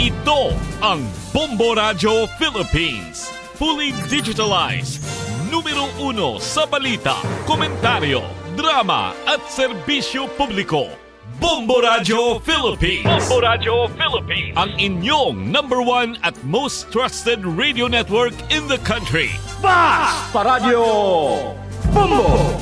Ito ang Bombo Radio Philippines. Fully digitalized. Numero 1 sa balita, komentaryo, drama at serbisyo publiko. Bombo Radio Philippines. Bombo Radio Philippines. Ang inyong number 1 at most trusted radio network in the country. Basta Radio Bombo!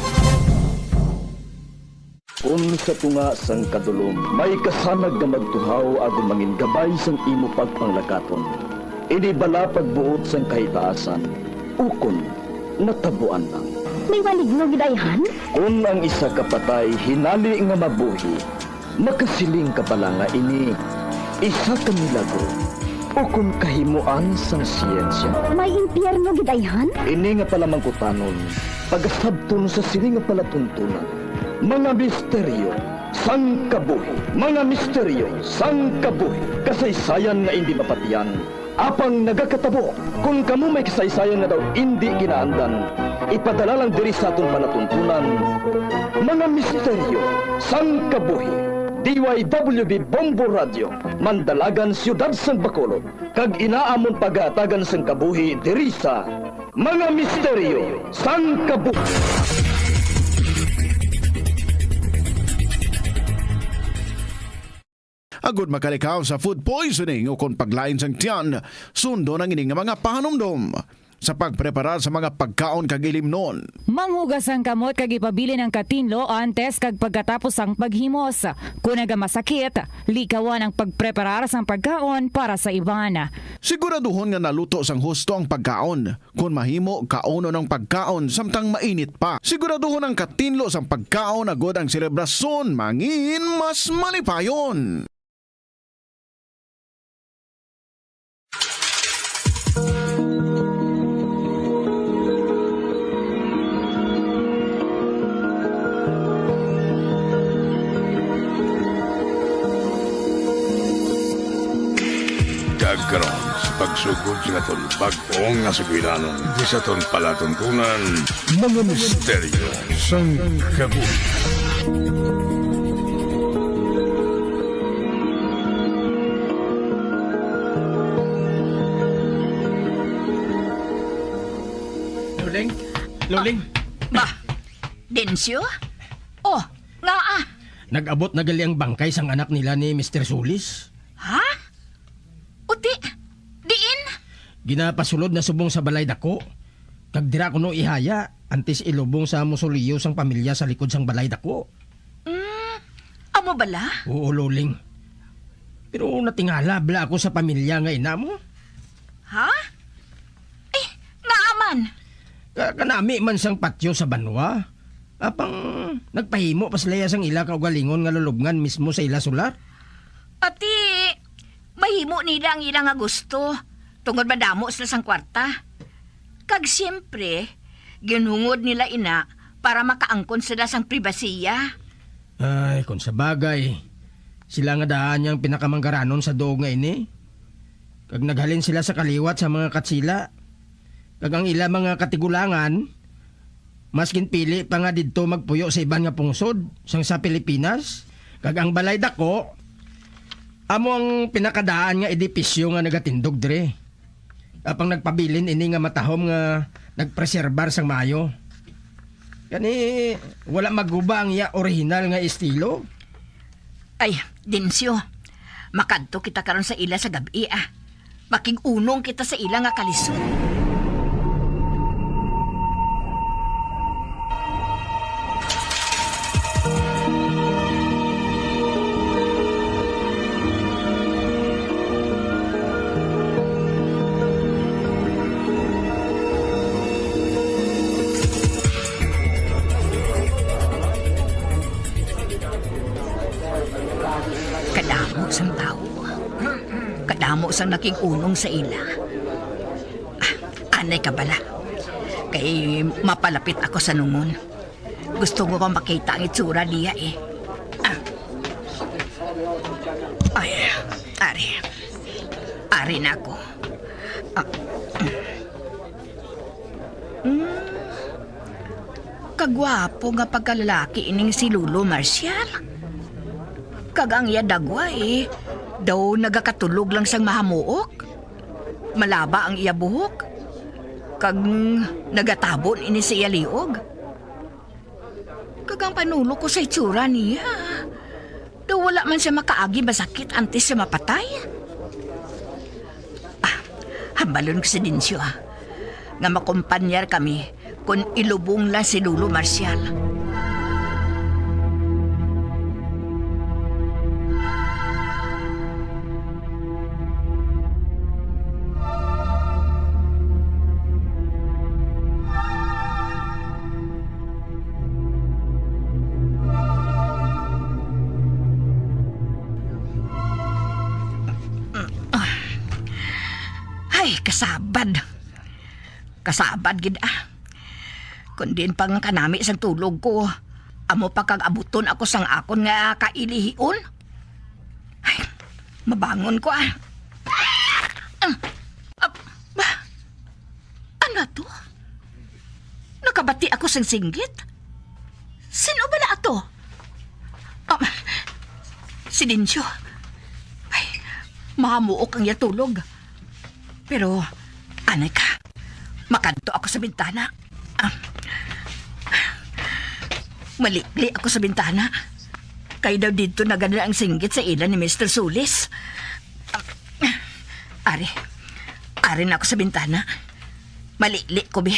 Kung sa tunga sang kadulom, may kasanag nga magtuhaw agon mangin gabay sang imo pagpanglakaton. Ini bala pagbuot sang kahitaasan, ukon natabuan lang. May maligno gidayhan? Kung ang isa kapatay hinali nga mabuhi, makasiling ka pala nga ini isa ka milago ukon kahimuan sang siyensya. May impyerno gidayhan? Ini nga pala mangkutanon, pagasabton sa siling nga palatuntunan. Mga misteryo, sang kabuhi. Mga misteryo, sang kabuhi. Kasaysayan nga hindi mapatiyan. Apang nagakatabo, kung kamo may kasaysayan nga daw hindi ginaandan, ipadala lang diri sa aton palatuntunan. Mga misteryo, sang kabuhi. DYWB Bombo Radio, Mandalagan, Siyudad San Bacolod. Kag inaamon pagatagan sang kabuhi diri sa Mga Misteryo, sang kabuhi. Agud makalikaw sa food poisoning o kung paglain sang tiyan, sundo ng ining mga panumdom sa pagpreparar sa mga pagkaon kag ilimnon. Manghugas ang kamot kag ipabili ng katinlo antes kag pagkatapos ang paghimos. Kung nagamasakit, likawan ang pagpreparar sang pagkaon para sa iban. Siguraduhon nga naluto sang husto ang pagkaon. Kung mahimo, kauno ng pagkaon samtang mainit pa. Siguraduhon ang katinlo sang pagkaon agud ang selebrasyon mangin mas malipayon. Karon sa pagsugod sa aton bag-ong nga sugiranon di sa aton palatuntunan mga misteryo sang kabuhi. Luling. Ba, Densyo? Oh, nga Nag-abot na gali ang bangkay sang anak nila ni Mr. Sulis. Ha? Uti, diin? Ginapasulod na subong sa balay dako. Kag dira kuno ihaya, antes ilubong sa musuliyo sang pamilya sa likod sang balay dako. Amo bala? Oo, Luling. Pero natingala bala ako sa pamilya nga ina mo. Ha? Eh, nga aman. Kanami man sang patyo sa banwa. Apang nagpahimo pas leya sang ila kaugalingon nga lulubngan mismo sa ila sular. Ati, mahimo nila ang ilang nga gusto. Tungod madamo sila sang kwarta. Kag siyempre, ginhungod nila ina para makaangkon sila sang pribasiya. Ay, kung sa bagay, sila nga daan niyang pinakamanggaranon sa doog nga ini. Kag naghalin sila sa kaliwat sa mga katsila. Kag ang ila mga katigulangan, maskin pili pa nga didto magpuyo sa iban nga pungsod, sang sa Pilipinas. Kag ang balay dako, amo ang pinakadaan nga edipisyo nga nagatindog dire. Apang nagpabilin ini nga matahom nga nagpreserbar sang mayo. Kani wala maguba ang iya original nga estilo. Ay, Densyo, makadto kita karon sa ila sa gabi Makig-unong kita sa ila nga kalisod. Kadamo sang tao. Kadamo sang nakig-unong sa ila. Anay ka bala. Kay mapalapit ako sa nungon. Gusto ko makita ang itsura niya Ay, ari na ako. Kagwapo nga pagkalalaki ining si Lolo Marcial. Kagang iya dagwa Daw nagakatulog lang sang mahamuok. Malaba ang iya buhok. Kag nagatabon ini sa iya liog. Kagang panulo ko sa itsura niya. Daw wala man siya makaagi masakit antes siya mapatay. Hambalon ko si Dinsyo nga makumpanyar kami kung ilubong lang si Lolo Marcial. Ay, kasabad. Kasabad, gid Kung din pang kanami sang tulog ko, amo pa kag abuton ako sang akon nga kailihion. Ay, mabangon ko Ano to? Nakabati ako sang singgit? Sino ba na ato? Si Dinsyo. Ay, mahamuok ang yatulog. Pero, anay ka, makanto ako sa bintana. Malikli ako sa bintana. Kaya daw dito na ganun ang singgit sa ilan ni Mr. Sulis. Ari na ako sa bintana. Malikli ko, be.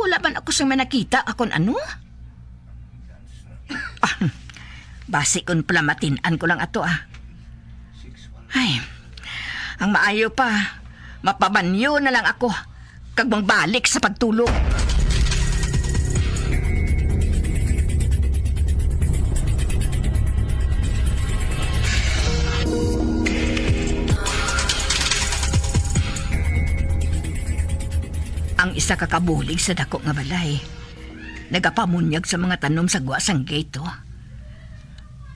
Wala man ako sa manakita akon ano? Basi kun pala matinan ko lang ato Ay, ang maayo pa, mapabanyo na lang ako kag mangbalik sa pagtulog. Ang isa kakabulig sa dako nga balay. Nagapamunyag sa mga tanom sa guwa sang gate.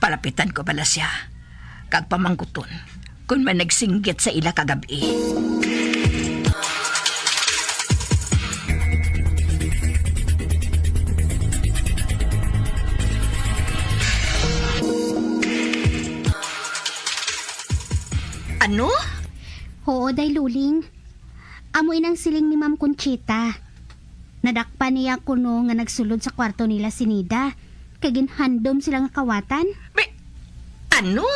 Palapitan ko pala siya. Kag pamangkuton kung may nagsinggit sa ila kagabi. Ano? Oo, day luling. Amoy ng siling ni Ma'am Conchita. Nadakpa niya kuno nga nagsulod sa kwarto nila si Nida. Kaginhandom sila nga kawatan. Ano?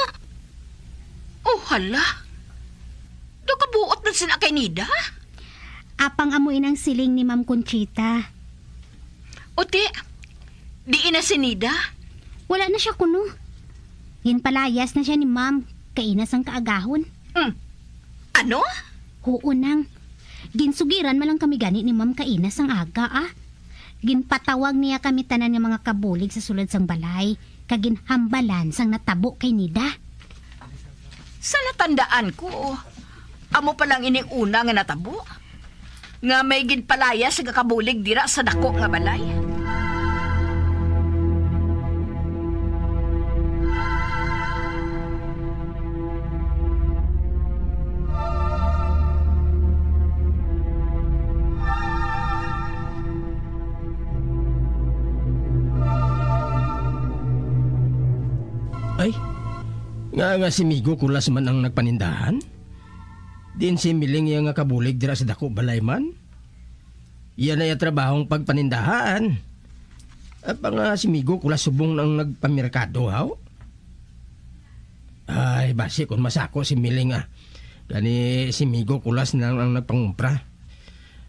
Oh, hala. Do kabuot na sina kay Nida? Apang amoy ng siling ni Ma'am Conchita. Ote, di na si Nida? Wala na siya kuno. Ginpalayas na siya ni Ma'am. Kainas ang kaagahon. Ano? Oo nang. Ginsugiran malang kami gani ni Ma'am Kainas ang aga Ginpatawag niya kami tanan ng mga kabulig sa sulod sang balay. Kaginhambalan sang natabo kay Nida. Sa natandaan ko, amo palang ining una nga natabo. Nga may ginpalaya sa kabulig dira sa dako nga balay. Ay, nga si Migo kulas man ang nagpanindahan? Din si Miling yung nga kabulig dira sa dako balay man? Iyan na yung trabahong pagpanindahan. Apa nga si Migo kulas subong ang nagpamerkado, haw? Ay, basi kung masako si Miling Gani si Migo kulas na ang nagpangumpra.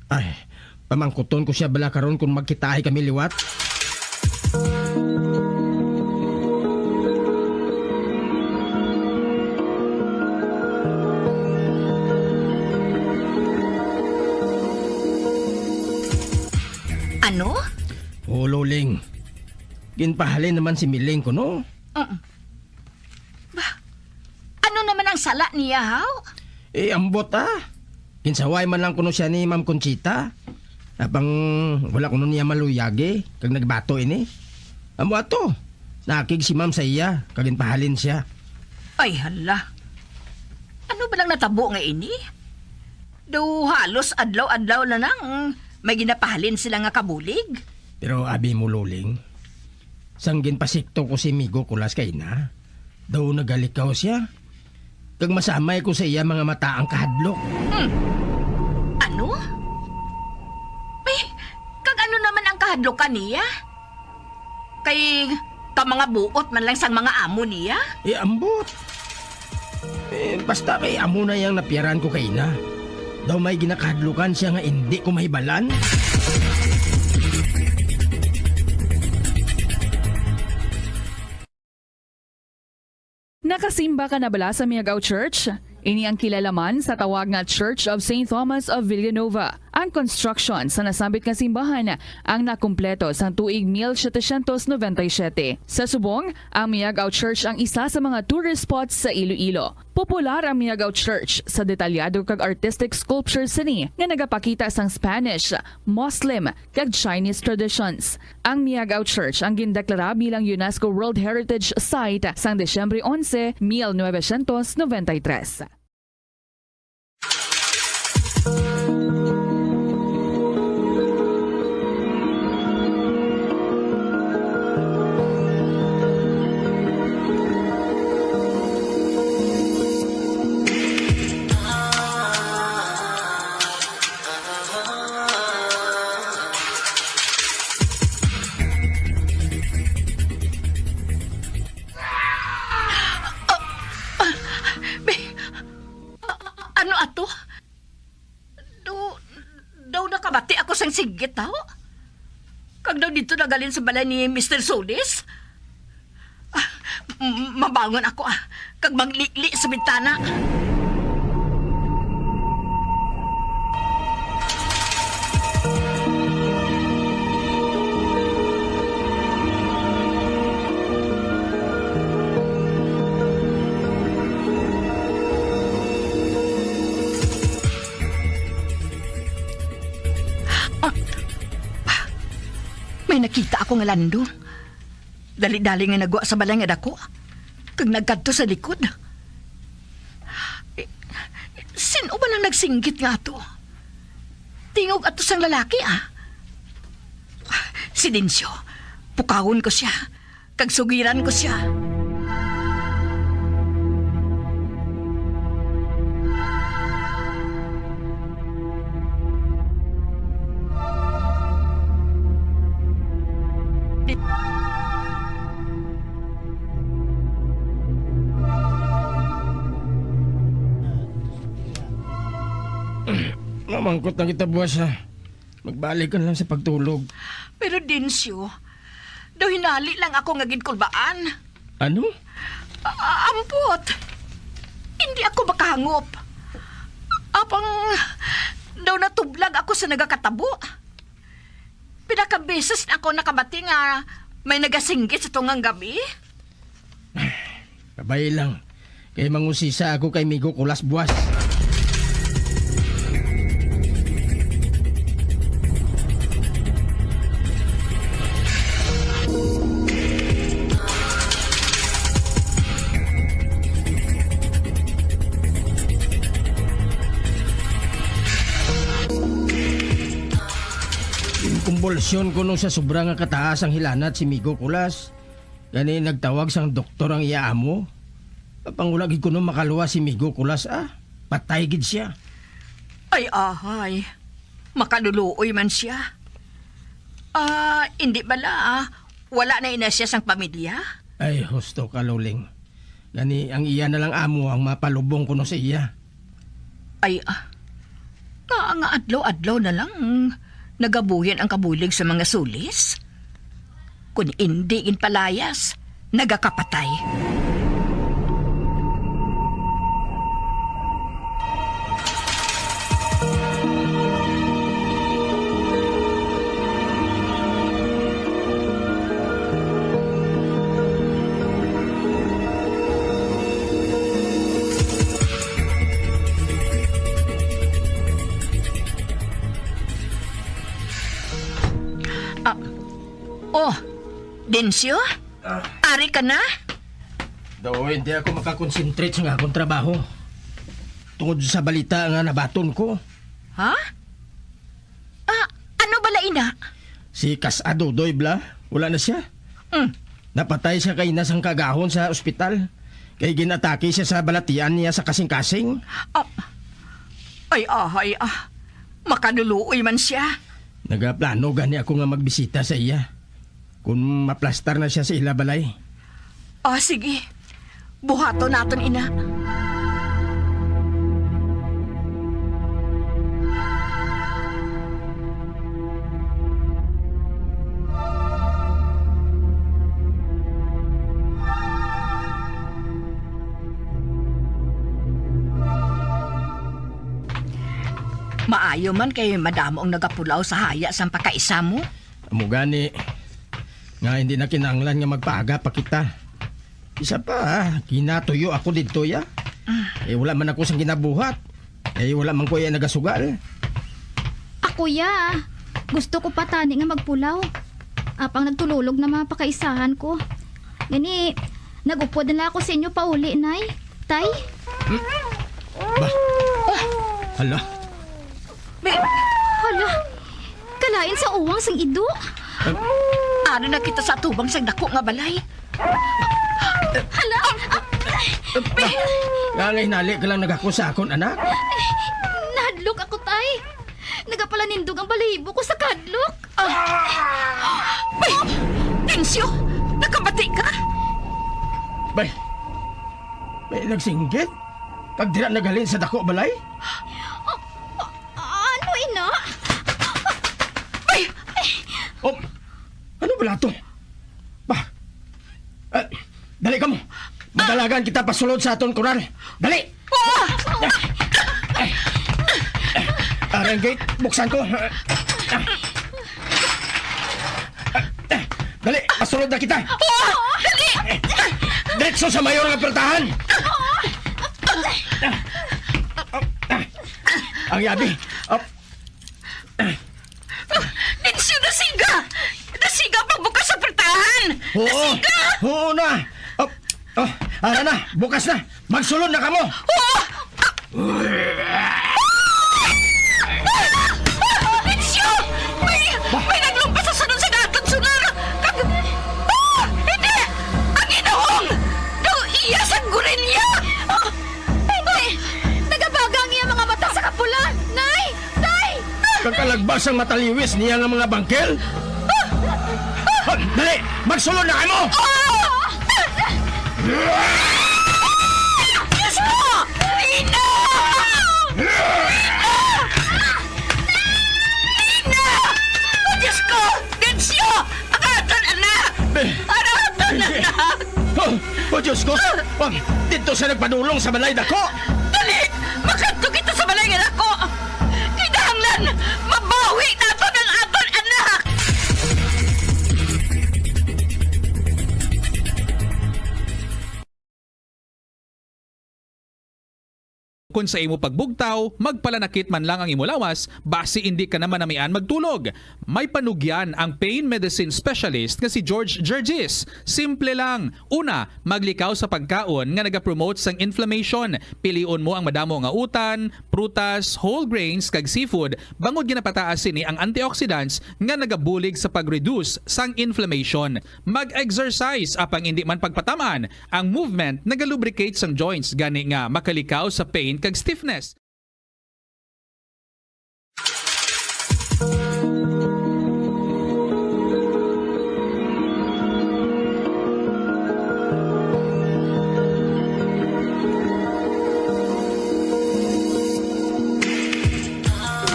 Ay, pamangkuton ko siya bala karon kung magkitaay kami liwat. Ano? Oo, Loling. Ginpahalin naman si Miling ko, no? Ano naman ang sala niya, haw? Ambot Kinsaway man lang kuno siya ni Ma'am Conchita. Abang wala kuno niya maluyagi kag nagbato ini. Amo ato. Nakig si Ma'am sa iya kag ginpahalin siya. Ay, hala. Ano ba lang natabo nga ini? Do halos adlaw-adlaw na nang may ginapahalin sila nga kabulig. Pero abi mo luling, sanggin pasikto ko si Migo Kulas kay na. Daw nagalikaw siya. Kag masamay ko sa iya mga mataang kahadlok. Ano? Kag ano naman ang kahadlokan niya? Kay mga buot man lang sang mga amo niya? Ambot. Basta kay amo na yang napiyaran ko kay na. Daw may ginakahadlukan siya nga hindi ko mahibalan. Nakasimba ka na bala sa Miagaw Church? Ini ang kilalaman sa tawag nga Church of St. Thomas of Villanova. Ang construction sa nasambit nga simbahan ang nakumpleto sa tuig 1797. Sa subong, ang Miagaw Church ang isa sa mga tourist spots sa Iloilo. Popular ang Miagaw Church sa detalyado kag artistic sculptures sini nga nagapakita sang Spanish, Muslim kag Chinese traditions. Ang Miagaw Church ang gindeklara bilang UNESCO World Heritage Site sang Desyembre 11, 1993. Ano ato? Daw nakabati ako sang sigit daw? Kag daw dito nagalin sa balay ni Mr. Solis? Mabangon ako kag maglikli sa bintana. May nakita ako nga landong. Dali-dali nga nagwa sa balay nga dako. Kag nagkadto sa likod. Sino ba lang nagsinggit nga to? Tingog ato sang lalaki Si Densyo. Pukawon ko siya. Kag sugiran ko siya. Mamangkot na kita buwas Magbalik ka lang sa pagtulog. Pero Densyo, daw hinali lang ako nga ginkulbaan. Ano? Ampot. Hindi ako makahangop. Apang daw natublag ako sa nagakatabo. Pinakabeses na ako nakabati nga may nagasinggit sa tungang gabi. Kabay lang. Kay mangusisa ako kay Migo Kulas buwas. Kumbulsyon ko nung sa sobrang nga kataas ang hilanat si Migo Kulas. Gani nagtawag sang doktor ang iyaamo. Papangulagid ko nung makaluwa si Migo Kulas patay gid siya. Ay ahay. Makaluluoy man siya. Hindi bala wala na ina siya sang pamilya? Ay husto ka luling. Gani ang iya na lang amo ang mapalubong ko no sa iya. Ay nga adlaw-adlaw na lang nagabuhin ang kabulig sa mga sulis. Kung hindi palayas, nagakapatay. Densyo? Ari ka na? Daw hindi ako makakonsentrate sa akong trabaho. Tungod sa balita nga nabaton ko. Ha? Ano bala ina? Si Adudoy bla, wala na siya. Napatay siya kay nasang kagahon sa ospital. Kay ginatake siya sa balatian niya sa kasing-kasing. Makaduluoy man siya. Nagaplano gani ako nga magbisita sa iya. Kung maplastar na siya sa ilabalay. Sige. Buhato naton, ina. Maayo man kay madamo ang nagapulaw sa haya sa pagkaisa mo. Amo gani. Nga hindi na kinanglan nga magpaaga pa kita. Isa pa, kinatuyo ako dito ya. Wala man ako sang ginabuhat. Wala man ko ya nagasugal. Ako ya. Gusto ko pa tani nga magpulaw. Apang nagtululog na mga pakaisahan ko. Gani, nagupod na ako sa inyo pauli, nay. Tay? Hala. Hala, kalain sa uwang sang ido. Ano na kita sa tubang sang dako nga balay? Hala! Nga hinali ka lang nagakosakon, anak. Nahadlok ako, tay. Nagapalanindog ang balahibo ko sa kadlok. Tensyo, nakabati ka? Bay, nagsinggit? Kag dira nagalin sa dako balay? Ano, ina? Ano ba to? Dali ka mo. Madalagan kita pasulod sa aton kural. Dali! Arang gate, buksan ko. Dali, pasulod na kita. Dali! Diretso sa mayor ng pertahan. Ang yabi. Tensyo, nasiga! Nasiga pagbukas sa pertahan! Nasiga! Oo na. Ara na, bukas na. Magsulod na kamo. Tensyo! May naglumpas sa sunod sa daton sunar! Hindi! Ang ginawang! Daw iya sa gurilya! Nagabagang iya mga mata sa kapula. Nay! Tay! Kakalagbas ang mataliwis niya ng mga bangkel. Dali, magsulod na kamo. Diyos mo! Nina! Nina! O Diyos ko! Tensyo! Ang aton anak! Ang aton anak! Oh, Diyos ko! Dito sa nagpadulong sa balay dako! Dali! Makanto kita sa balay nga ako! Kinahanglan! Mabawi nato ng aton anak! Kung sa imo pagbugtaw, magpalanakit man lang ang imo lawas, base hindi ka naman namian magtulog. May panugyan ang pain medicine specialist nga si George Gergis. Simple lang. Una, maglikaw sa pagkaon nga nagapromote sang inflammation. Piliun mo ang madamo nga utan, prutas, whole grains kag seafood. Bangod ginapataas sini ang antioxidants nga nagabulig sa pag-reduce sang inflammation. Mag-exercise apang hindi man pagpatamaan. Ang movement nagalubricate sang joints gani nga makalikaw sa pain kag stiffness.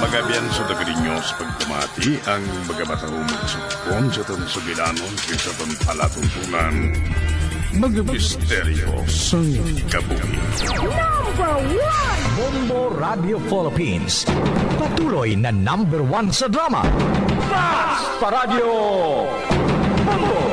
Magabiyan sa dagarinyo sa pagpamati ang magamatahong magsupon sa itong sugilanon sa itong palatuntunan. Mag-misteryo sa kabuhi. Bombo Radio Philippines. Patuloy na #1 sa drama. Mas Paradio! Bombo!